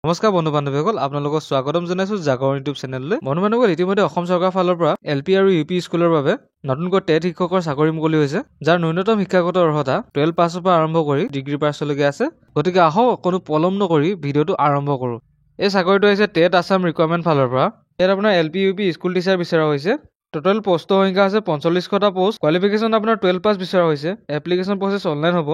নমস্কাৰ বন্ধু বান্ধৱীসকল, আপোনালোকক স্বাগতম জনাইছো জাগৰণ ইউটিউব চেনেললৈ। বন্ধু বান্ধৱীসকল, ইতিমধ্যে অসম চৰকাৰৰ ফালৰ পৰা LP আৰু UP স্কুলৰ বাবে নতুনকৈ টেট শিক্ষকৰ চাকৰি মুকলি হৈছে, যাৰ ন্যূনতম শিক্ষাগত অৰ্হতা 12 পাছৰ পৰা আৰম্ভ কৰি ডিগ্ৰী পাছলৈকে আছে। গতিকে আহক কোনো পলম নকৰি ভিডিঅ'টো আৰম্ভ কৰোঁ। এই চাকৰিটো হৈছে টেট আছাম ৰিকুৱাৰমেণ্ট ফালৰ পৰা। ইয়াত আপোনাৰ LP UP স্কুল টিচাৰ বিচৰা হৈছে। টোটেল পোষ্টৰ সংখ্যা আছে 45টা পোষ্ট। কোৱালিফিকেশ্যন আপোনাৰ 12 পাছ বিচৰা হৈছে। এপ্লিকেশ্যন প্ৰচেছ অনলাইন হ'ব।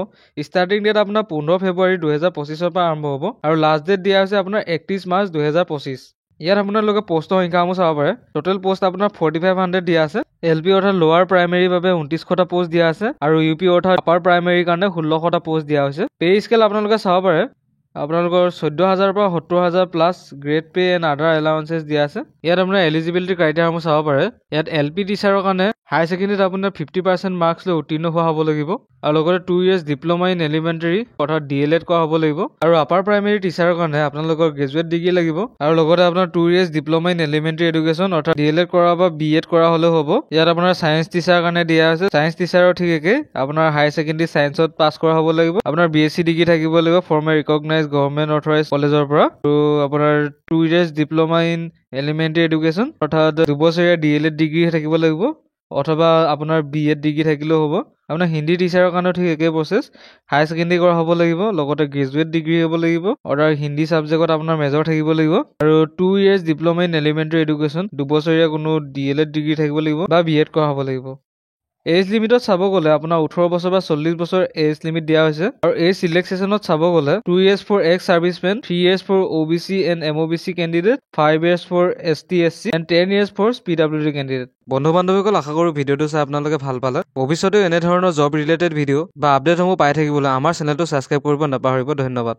ষ্টাৰ্টিং ডেট আপোনাৰ 15 ফেব্ৰুৱাৰী 2025 পৰা আৰম্ভ হ'ব আৰু লাষ্ট ডেট দিয়া হৈছে আপোনাৰ 31 মাৰ্চ 2025। ইয়াত আপোনালোকে পোষ্টৰ সংখ্যাসমূহ চাব পাৰে। টোটেল পোষ্ট আপোনাৰ 4500 দিয়া আছে। LP অৰ্থাৎ লোৱাৰ প্ৰাইমেৰীৰ বাবে 29টা পোষ্ট দিয়া আছে আৰু UP অৰ্থাৎ আপাৰ প্ৰাইমেৰীৰ কাৰণে 16টা পোষ্ট দিয়া হৈছে। পে স্কেল আপোনালোকে চাব পাৰে। আপোনালোকৰ 14,000 পৰা 70,000 plus grade pay and other এলাউন্সেছ দিয়া আছে। ইয়াত আপোনাৰ এলিজিবিলিটি ক্ৰাইটেৰিয়াসমূহ চাব পাৰে। ইয়াত LP টিচাৰৰ কাৰণে হায়াৰ ছেকেণ্ডেৰীত আপোনাৰ 50% মাৰ্কছ লৈ উত্তীৰ্ণ হোৱা হ'ব লাগিব আৰু লগতে 2 years ডিপ্ল'মা ইন এলিমেণ্টাৰী অৰ্থাৎ DLED কৰা হ'ব লাগিব আৰু আপাৰ প্ৰাইমেৰী টিচাৰৰ কাৰণে আপোনালোকৰ গ্ৰেজুৱেট ডিগ্ৰী লাগিব আৰু লগতে আপোনাৰ 2 years diploma in elementary education অৰ্থাৎ DLED কৰা বা BEd কৰা হ'লেও হ'ব। ইয়াত আপোনাৰ ছায়েন্স টিচাৰৰ কাৰণে দিয়া হৈছে। ছায়েন্স টিচাৰৰ ঠিক একে আপোনাৰ হায়াৰ ছেকেণ্ডেৰী ছায়েন্সত পাছ কৰা হ'ব লাগিব। আপোনাৰ BSc ডিগ্ৰী থাকিব লাগিব ফৰ্ম এ ৰিকগনাইজ গভৰ্ণমেণ্ট অথৰাইজ কলেজৰ পৰা আৰু আপোনাৰ 2 years diploma in elementary education অৰ্থাৎ 2 বছৰীয়া DLED ডিগ্ৰী থাকিব লাগিব অথবা আপোনাৰ BEd ডিগ্ৰী থাকিলেও হ'ব। আপোনাৰ হিন্দী টিচাৰৰ কাৰণেও ঠিক একেই প্ৰচেছ। হায়াৰ ছেকেণ্ডেৰী কৰা হ'ব লাগিব, লগতে গ্ৰেজুৱেট ডিগ্ৰী হ'ব লাগিব অৰ্থাৎ হিন্দী ছাবজেক্টত আপোনাৰ মেজৰ থাকিব লাগিব আৰু 2 years diploma in elementary education 2 বছৰীয়া কোনো DLED ডিগ্ৰী থাকিব লাগিব বা BEd কৰা হ'ব লাগিব। এজ লিমিটত চাব গ'লে আপোনাৰ 18 বছৰ বা 40 বছৰ এজ লিমিট দিয়া হৈছে আৰু এজ চিলেকশ্যনত চাব গ'লে 2 years for ex servicemen, 3 years for OBC and MOBC candidate, 5 years for ST SC and 10 years for PWD candidate. বন্ধু বান্ধৱীসকল, আশা কৰোঁ ভিডিঅ'টো চাই আপোনালোকে ভাল পালে। ভৱিষ্যতেও এনেধৰণৰ জব ৰিলেটেড ভিডিঅ' বা আপডেটসমূহ পাই থাকিবলৈ আমাৰ চেনেলটো ছাবস্ক্ৰাইব কৰিব নাপাহৰিব। ধন্যবাদ।